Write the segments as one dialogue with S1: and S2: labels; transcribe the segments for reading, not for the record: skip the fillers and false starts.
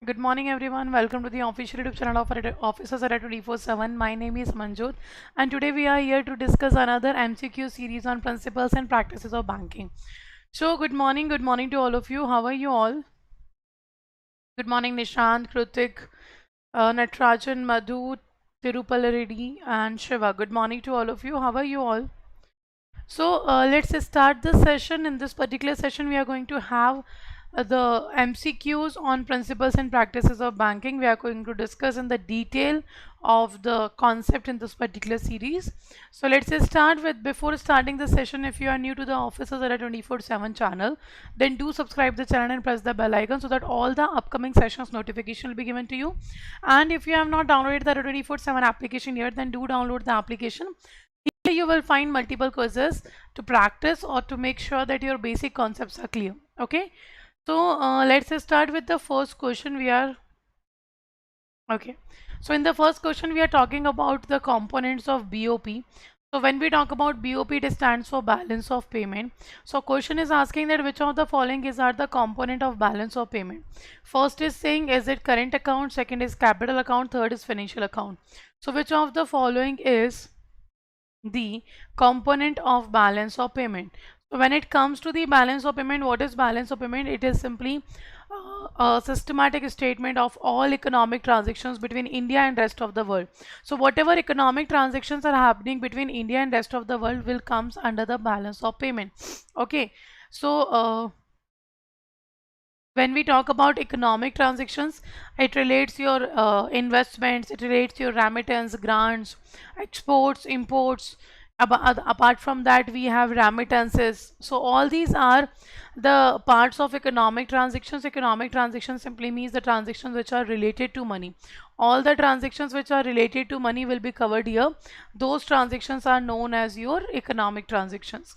S1: Good morning, everyone. Welcome to the official YouTube channel of Officers at 24/7. My name is Amanjyot, and today we are here to discuss another MCQ series on principles and practices of banking. So, good morning to all of you. How are you all? Good morning, Nishant, Krutik, Natrajan, Madhu, Tirupala and Shiva. Good morning to all of you. How are you all? So let's start the session. In this particular session, we are going to have the MCQs on principles and practices of banking. We are going to discuss in the detail of the concept in this particular series. So let's start with, before starting the session, if you are new to the Officers at 24/7 channel, then do subscribe the channel and press the bell icon so that all the upcoming sessions notification will be given to you. And if you have not downloaded the 24/7 application yet, then do download the application. Here you will find multiple quizzes to practice or to make sure that your basic concepts are clear. Okay, so let's start with the first question. So in the first question we are talking about the components of BOP. So when we talk about BOP, it stands for balance of payment. So question is asking that which of the following are the component of balance of payment. First is saying, is it current account? Second is capital account. Third is financial account. So which of the following is the component of balance of payment? So when it comes to the balance of payment, what is balance of payment? It is simply a systematic statement of all economic transactions between India and rest of the world. So whatever economic transactions are happening between India and rest of the world will comes under the balance of payment. Okay, so when we talk about economic transactions, it relates your investments, it relates your remittance, grants, exports, imports. Apart from that, we have remittances. So all these are the parts of economic transactions. Economic transactions simply means the transactions which are related to money. All the transactions which are related to money will be covered here. Those transactions are known as your economic transactions.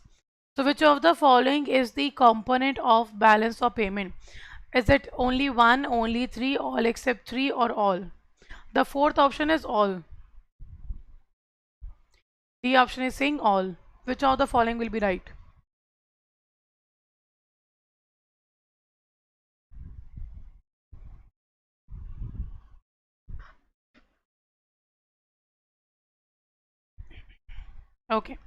S1: So which of the following is the component of balance of payment? Is it only one, only three, all except three, or all? The fourth option is all. The option is saying all. Which of the following will be right? Okay.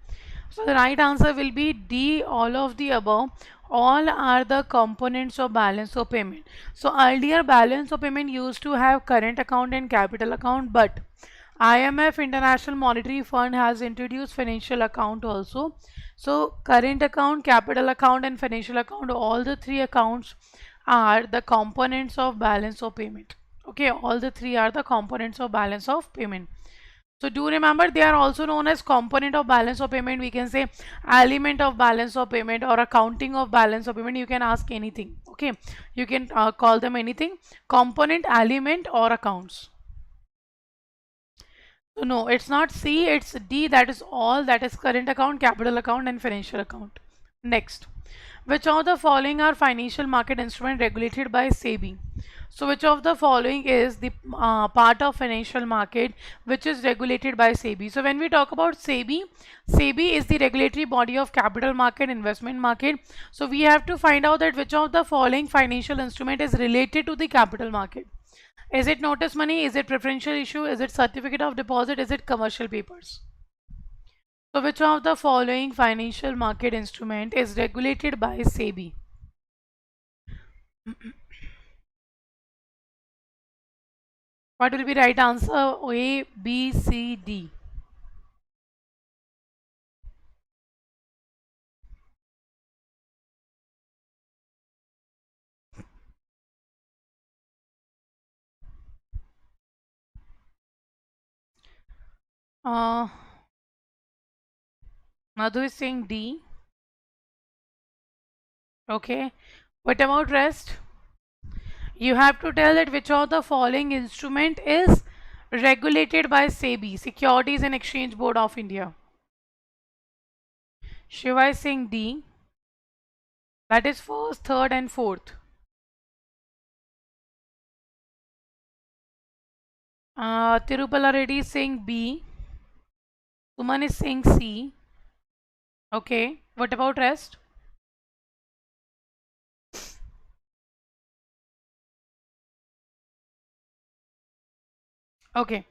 S1: So the right answer will be D, all of the above. All are the components of balance of payment. So earlier balance of payment used to have current account and capital account, but IMF, International Monetary Fund, has introduced financial account also. So current account, capital account and financial account, all the three accounts are the components of balance of payment. Okay, all the three are the components of balance of payment. So do remember, they are also known as component of balance of payment. We can say element of balance of payment or accounting of balance of payment. You can ask anything. Okay, you can call them anything. Component, element or accounts. So no, it's not C, it's D. That is all. That is current account, capital account and financial account. Next, which of the following are financial market instrument regulated by SEBI? So which of the following is the part of financial market which is regulated by SEBI? So when we talk about SEBI, SEBI is the regulatory body of capital market, investment market. So we have to find out that which of the following financial instrument is related to the capital market. Is it notice money? Is it preferential issue? Is it certificate of deposit? Is it commercial papers? So which of the following financial market instrument is regulated by SEBI? What will be right answer? A, B, C, D. Uh, Madhu is saying D. Okay. What about rest? You have to tell that which of the following instrument is regulated by SEBI, Securities and Exchange Board of India. Shiva is saying D. That is first, third and fourth. Tirupala Reddy is saying B. Suman is saying C. Okay. What about rest? Okay.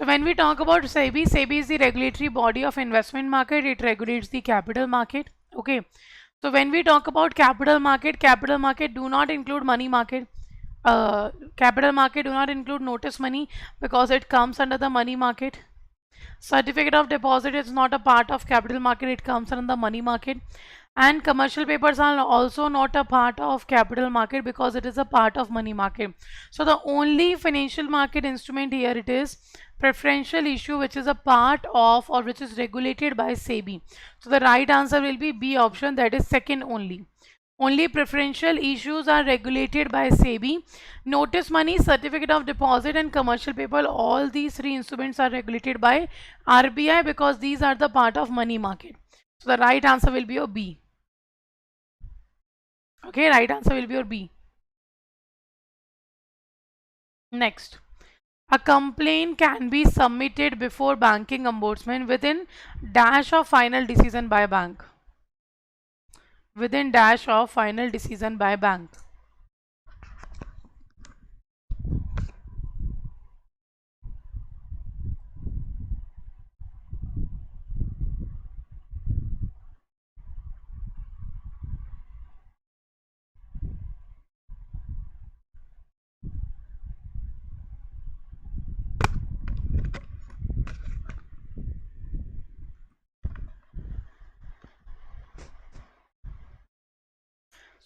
S1: So when we talk about SEBI, SEBI is the regulatory body of investment market. It regulates the capital market. Okay. So when we talk about capital market do not include money market. Capital market do not include notice money because it comes under the money market. Certificate of deposit is not a part of capital market, it comes under the money market. And commercial papers are also not a part of capital market because it is a part of money market. So the only financial market instrument here it is preferential issue, which is a part of or which is regulated by SEBI. So the right answer will be B option, that is second only. Only preferential issues are regulated by SEBI. Notice money, certificate of deposit and commercial paper, all these three instruments are regulated by RBI because these are the part of money market. So the right answer will be your B. Okay, right answer will be your B. Next. A complaint can be submitted before banking ombudsman within dash of final decision by bank. Within dash of final decision by bank.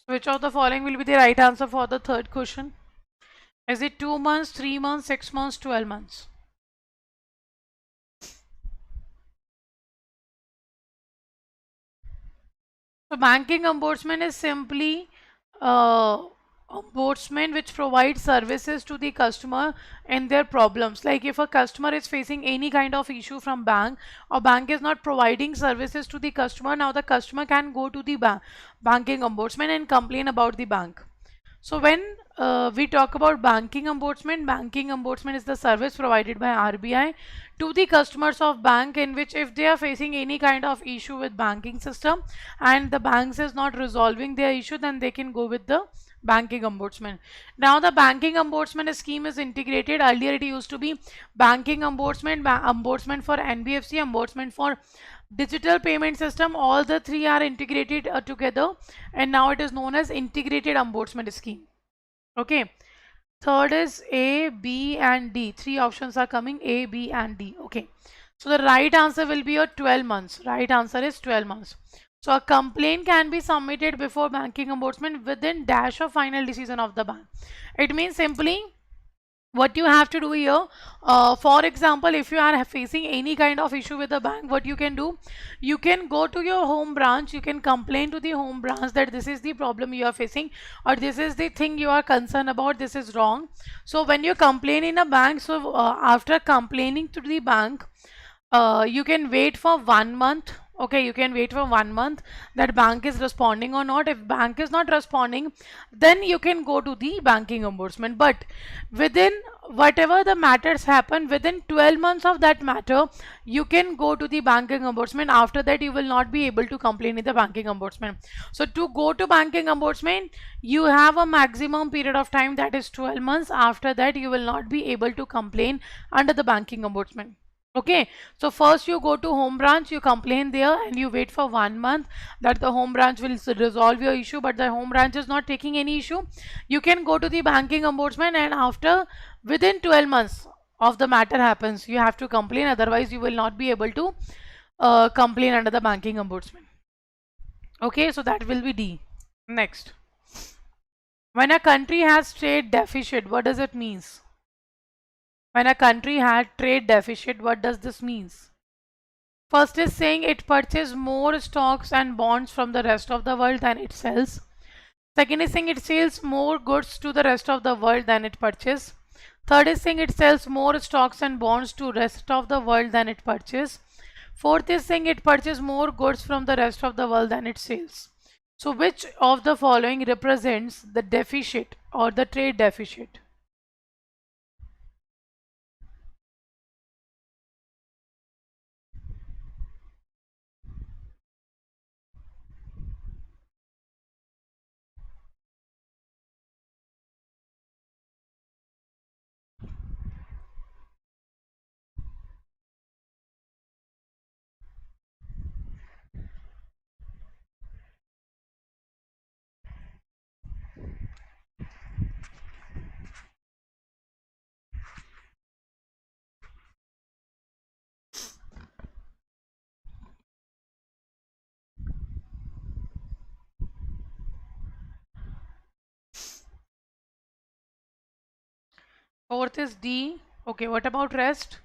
S1: Which of the following will be the right answer for the third question? Is it 2 months, 3 months, 6 months, 12 months? So banking ombudsman is simply uh, ombudsman which provides services to the customer and their problems. Like if a customer is facing any kind of issue from bank or bank is not providing services to the customer, now the customer can go to the banking ombudsman and complain about the bank. So when we talk about banking ombudsman is the service provided by RBI to the customers of bank, in which if they are facing any kind of issue with banking system and the banks is not resolving their issue, then they can go with the banking ombudsman. Now the banking ombudsman scheme is integrated. Earlier it used to be banking ombudsman, ombudsman for NBFC, ombudsman for digital payment system. All the three are integrated together, and now it is known as integrated ombudsman scheme. Okay. Third is A, B and D. Three options are coming, A, B and D. Okay. So the right answer will be your 12 months. Right answer is 12 months. So a complaint can be submitted before banking ombudsman within dash of final decision of the bank. It means simply what you have to do here, for example, if you are facing any kind of issue with the bank, what you can do, you can go to your home branch, you can complain to the home branch that this is the problem you are facing or this is the thing you are concerned about, this is wrong. So when you complain in a bank, so after complaining to the bank, you can wait for 1 month. Okay, you can wait for 1 month that bank is responding or not. If bank is not responding, then you can go to the banking ombudsman. But within whatever the matters happen within 12 months of that matter, you can go to the banking ombudsman. After that, you will not be able to complain with the banking ombudsman. So to go to banking ombudsman, you have a maximum period of time, that is 12 months. After that, you will not be able to complain under the banking ombudsman. Okay, so first you go to home branch, you complain there and you wait for 1 month that the home branch will resolve your issue, but the home branch is not taking any issue. You can go to the banking ombudsman, and after within 12 months of the matter happens, you have to complain, otherwise you will not be able to complain under the banking ombudsman. Okay, so that will be D. Next, when a country has trade deficit, what does it mean? When a country had trade deficit, what does this mean? First is saying it purchases more stocks and bonds from the rest of the world than it sells. Second is saying it sells more goods to the rest of the world than it purchases. Third is saying it sells more stocks and bonds to rest of the world than it purchases. Fourth is saying it purchases more goods from the rest of the world than it sells. So which of the following represents the deficit or the trade deficit? Fourth is D. Okay, what about rest?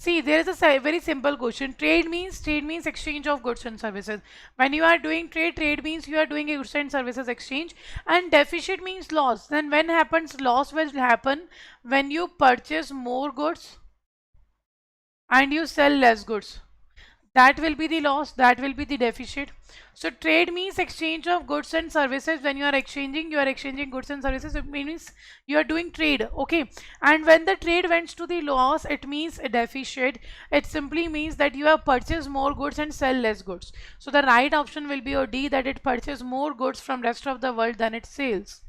S1: See, there is a very simple question. Trade means exchange of goods and services. When you are doing trade means you are doing a goods and services exchange, and deficit means loss. Then when happens loss will happen when you purchase more goods and you sell less goods. That will be the loss, that will be the deficit. So trade means exchange of goods and services. When you are exchanging goods and services, it means you are doing trade. Okay, and when the trade went to the loss, it means a deficit. It simply means that you have purchased more goods and sell less goods. So the right option will be your D, that it purchased more goods from rest of the world than it sells.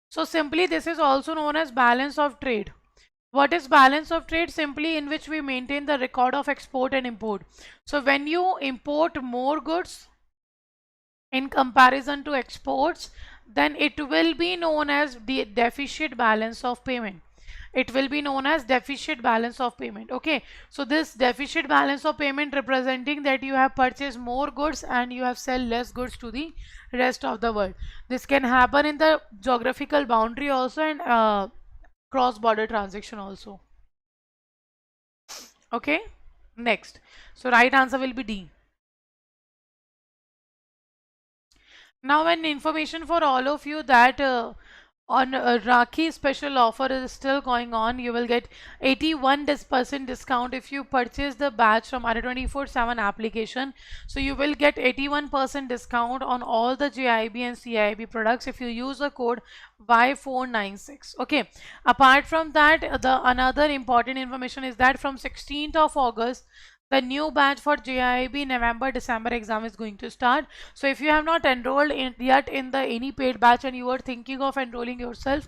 S1: So simply this is also known as balance of trade. What is balance of trade? Simply in which we maintain the record of export and import. So when you import more goods in comparison to exports, then it will be known as the deficit balance of payment. It will be known as deficit balance of payment. Okay, so this deficit balance of payment representing that you have purchased more goods and you have sell less goods to the rest of the world. This can happen in the geographical boundary also, and cross-border transaction also. Okay, next. So right answer will be D. Now an information for all of you that on Rakhi special offer is still going on. You will get 81% discount if you purchase the batch from Adda 24/7 application. So you will get 81% discount on all the JAIIB and CAIIB products if you use the code Y496. Okay. Apart from that, the another important information is that from 16th of August, the new batch for JAIIB November December exam is going to start. So if you have not enrolled yet in the any paid batch and you are thinking of enrolling yourself,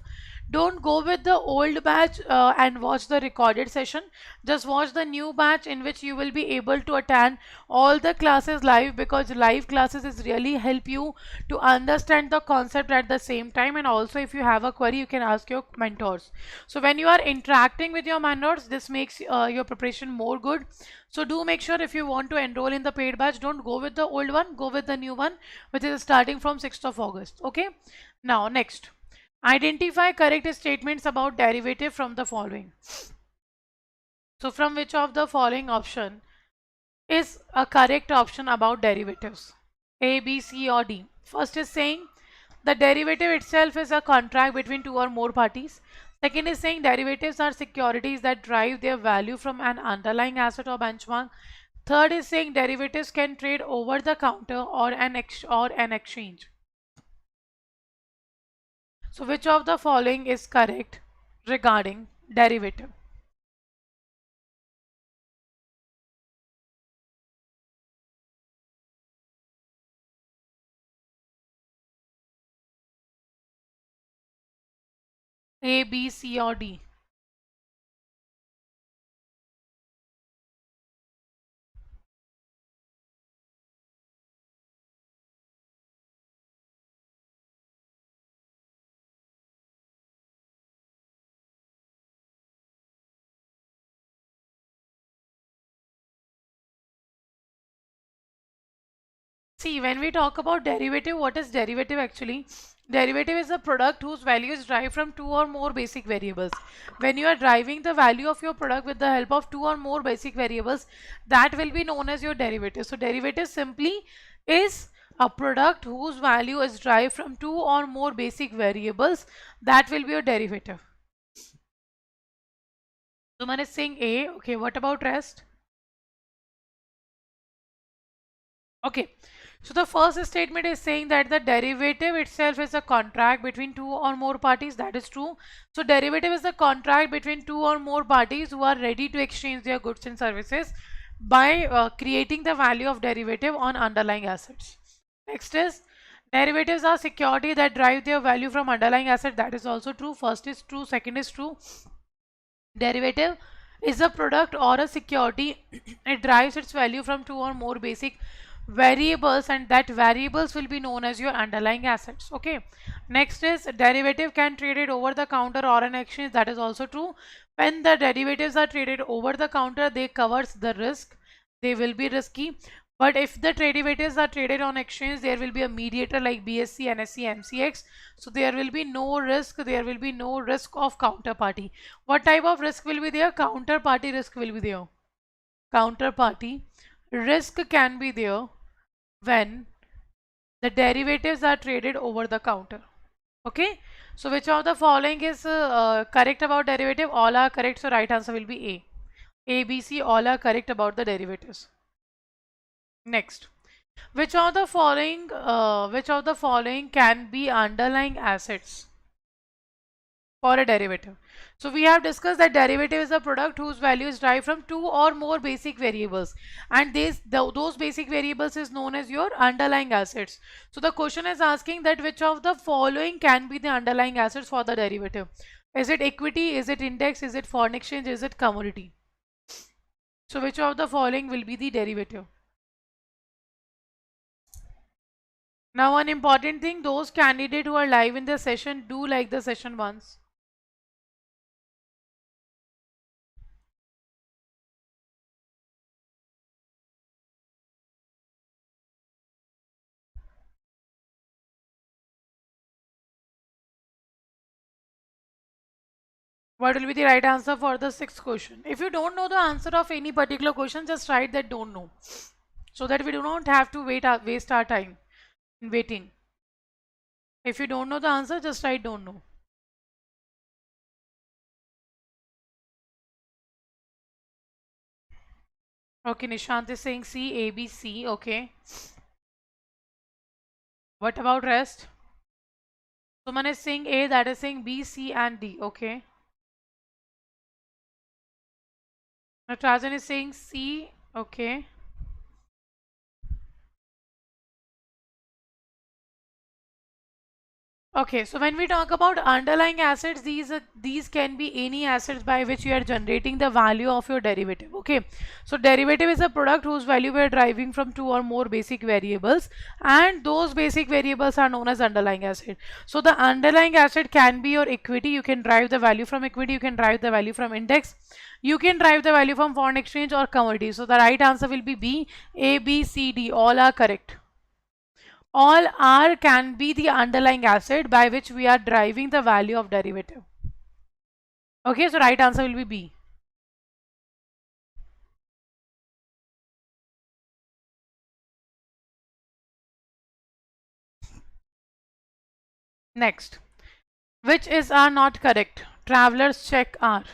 S1: don't go with the old batch and watch the recorded session. Just watch the new batch in which you will be able to attend all the classes live, because live classes is really help you to understand the concept at the same time, and also if you have a query you can ask your mentors. So when you are interacting with your mentors, this makes your preparation more good. So do make sure if you want to enroll in the paid batch, don't go with the old one, go with the new one, which is starting from 6th of August. Okay. Now next, identify correct statements about derivative from the following. So from which of the following option is a correct option about derivatives? A, B, C or D? First is saying the derivative itself is a contract between two or more parties. Second is saying derivatives are securities that derive their value from an underlying asset or benchmark. Third is saying derivatives can trade over the counter or an exchange. So which of the following is correct regarding derivative? A, B, C or D? See, when we talk about derivative, what is derivative actually? Derivative is a product whose value is derived from two or more basic variables. When you are deriving the value of your product with the help of two or more basic variables, that will be known as your derivative. So derivative simply is a product whose value is derived from two or more basic variables. That will be your derivative. Suman is saying A. Okay, what about rest? Okay. So the first statement is saying that the derivative itself is a contract between two or more parties. That is true. So derivative is a contract between two or more parties who are ready to exchange their goods and services by creating the value of derivative on underlying assets. Next is derivatives are security that drive their value from underlying asset. That is also true. First is true. Second is true. Derivative is a product or a security. It drives its value from two or more basic variables, and that variables will be known as your underlying assets. Okay. Next is derivative can traded over the counter or an exchange. That is also true. When the derivatives are traded over the counter, they covers the risk. They will be risky. But if the derivatives are traded on exchange, there will be a mediator like BSC, NSE, MCX. So there will be no risk. There will be no risk of counterparty. What type of risk will be there? Counterparty risk will be there. Counterparty risk can be there when the derivatives are traded over the counter. Okay. So which of the following is correct about derivative? All are correct. So right answer will be A. A, B, C, all are correct about the derivatives. Next. Which of the following can be underlying assets for a derivative? So we have discussed that derivative is a product whose value is derived from two or more basic variables, and those basic variables is known as your underlying assets. So the question is asking that which of the following can be the underlying assets for the derivative? Is it equity? Is it index? Is it foreign exchange? Is it commodity? So which of the following will be the derivative? Now one important thing, those candidates who are live in the session, do like the session once. What will be the right answer for the sixth question? If you don't know the answer of any particular question, just write that don't know, so that we do not have to waste our time in waiting. If you don't know the answer, just write don't know. Okay, Nishant is saying C, A, B, C. Okay. What about rest? Suman is saying A, that is saying B, C, and D. Okay. Natarajan is saying C. Okay. Okay, so when we talk about underlying assets, these can be any assets by which you are generating the value of your derivative. Okay, so derivative is a product whose value we are deriving from two or more basic variables, and those basic variables are known as underlying asset. So the underlying asset can be your equity. You can derive the value from equity. You can derive the value from index. You can derive the value from foreign exchange or commodity. So the right answer will be B. A, B, C, D. All are correct. All R can be the underlying asset by which we are deriving the value of derivative. Okay, so right answer will be B. Next, which is R not correct? Traveler's check R.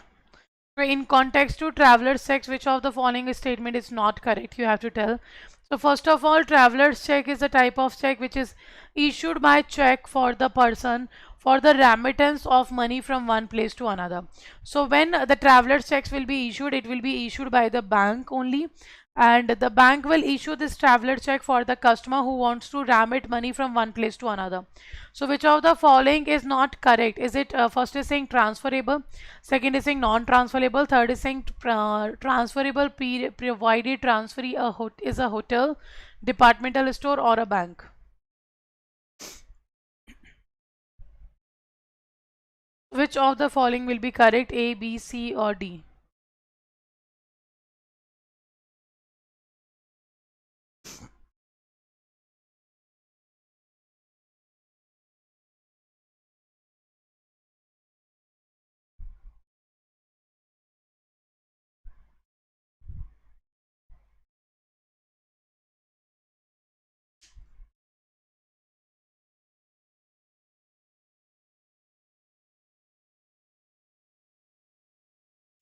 S1: In context to traveler's checks, which of the following statement is not correct? You have to tell. So first of all, traveler's check is a type of check which is issued by check for the person for the remittance of money from one place to another. So when the traveler's checks will be issued, it will be issued by the bank only, and the bank will issue this traveler check for the customer who wants to remit money from one place to another. So which of the following is not correct? Is it first is saying transferable, second is saying non-transferable, third is saying transferable provided transferee is a hotel, departmental store, or a bank? Which of the following will be correct? A, B, C, or D?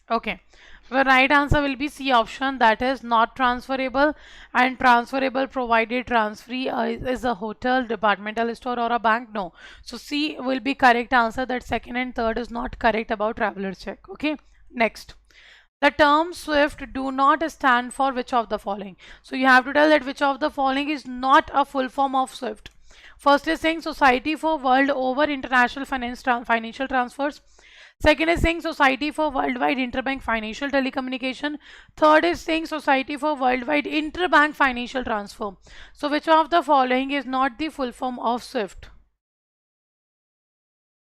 S1: Okay, the right answer will be C option, that is not transferable, and transferable provided transferee is a hotel, departmental store, or a bank. No, so C will be correct answer. That second and third is not correct about traveler's check. Okay, next. The term SWIFT do not stand for which of the following? So you have to tell that which of the following is not a full form of SWIFT. First is saying Society for World Over International Financial Transfers. Second is saying Society for Worldwide Interbank Financial Telecommunication. Third is saying Society for Worldwide Interbank Financial Transfer. So which of the following is not the full form of SWIFT?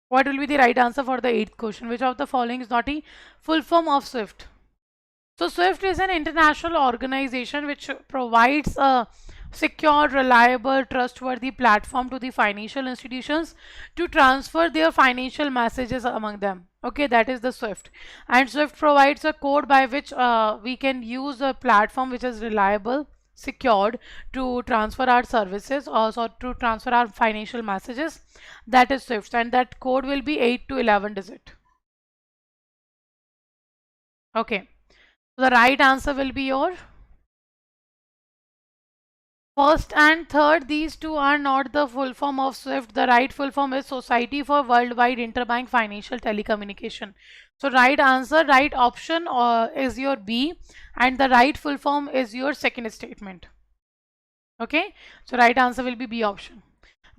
S1: What will be the right answer for the eighth question? Which of the following is not the full form of SWIFT? So SWIFT is an international organization which provides a secure, reliable, trustworthy platform to the financial institutions to transfer their financial messages among them. Okay, that is the SWIFT. And SWIFT provides a code by which we can use a platform which is reliable, secured to transfer our services, also to transfer our financial messages. That is SWIFT, and that code will be 8 to 11 digit. Okay, so the right answer will be your first and third. These two are not the full form of SWIFT. The right full form is Society for Worldwide Interbank Financial Telecommunication. So right answer, right option is your B, and the right full form is your second statement. Okay, so right answer will be B option.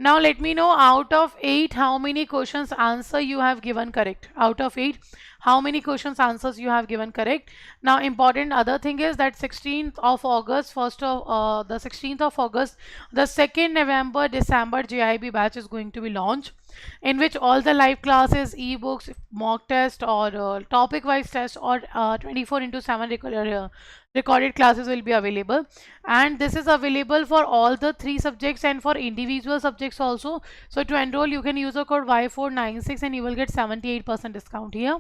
S1: Now let me know, out of 8 how many questions answer you have given correct. Out of 8 how many questions answers you have given correct. Now important other thing is that 16th of August, the 16th of August, the 2nd November December JIIB batch is going to be launched, in which all the live classes, e-books, mock test or topic wise test or 24/7 recorded classes will be available, and this is available for all the 3 subjects and for individual subjects also. So to enroll you can use the code Y496 and you will get 78% discount here.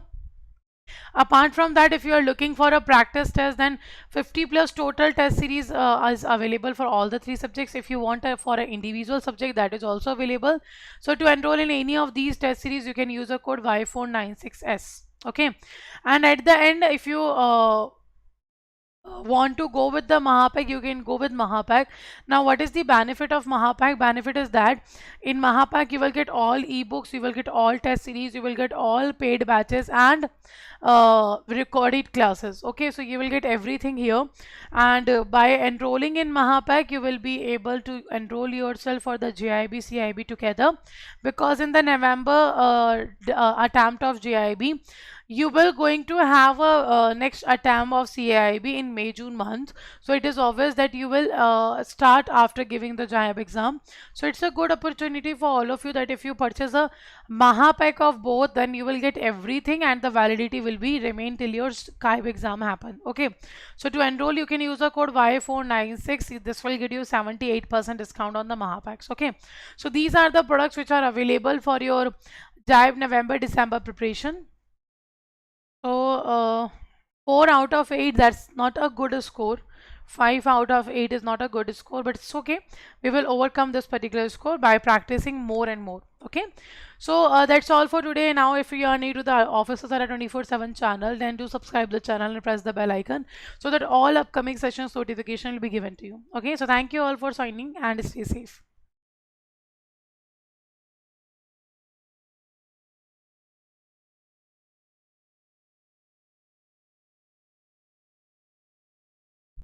S1: Apart from that, if you are looking for a practice test, then 50 plus total test series is available for all the 3 subjects. If you want for an individual subject, that is also available. So to enroll in any of these test series, you can use a code Y496S. Okay, and at the end, if you want to go with the Mahapack, you can go with Mahapack. Now what is the benefit of Mahapack? Benefit is that in Mahapack you will get all ebooks, you will get all test series, you will get all paid batches and recorded classes. Okay, so you will get everything here, and by enrolling in Mahapack you will be able to enroll yourself for the JIIB CIIB together, because in the November attempt of JIIB you will going to have a next attempt of CAIIB in May-June month. So it is obvious that you will start after giving the JAIIB exam. So it's a good opportunity for all of you that if you purchase a Mahapack of both, then you will get everything and the validity will be remain till your CAIIB exam happen. Okay, so to enroll you can use the code Y496. This will get you 78% discount on the Mahapacks. Okay, so these are the products which are available for your JAIIB November December preparation. So 4 out of 8, that's not a good score. 5 out of 8 is not a good score, but it's okay. We will overcome this particular score by practicing more and more. Okay, so that's all for today. Now if you are new to the Officers Adda 24/7 channel, then do subscribe the channel and press the bell icon so that all upcoming sessions notification will be given to you. Okay, so thank you all for signing and stay safe.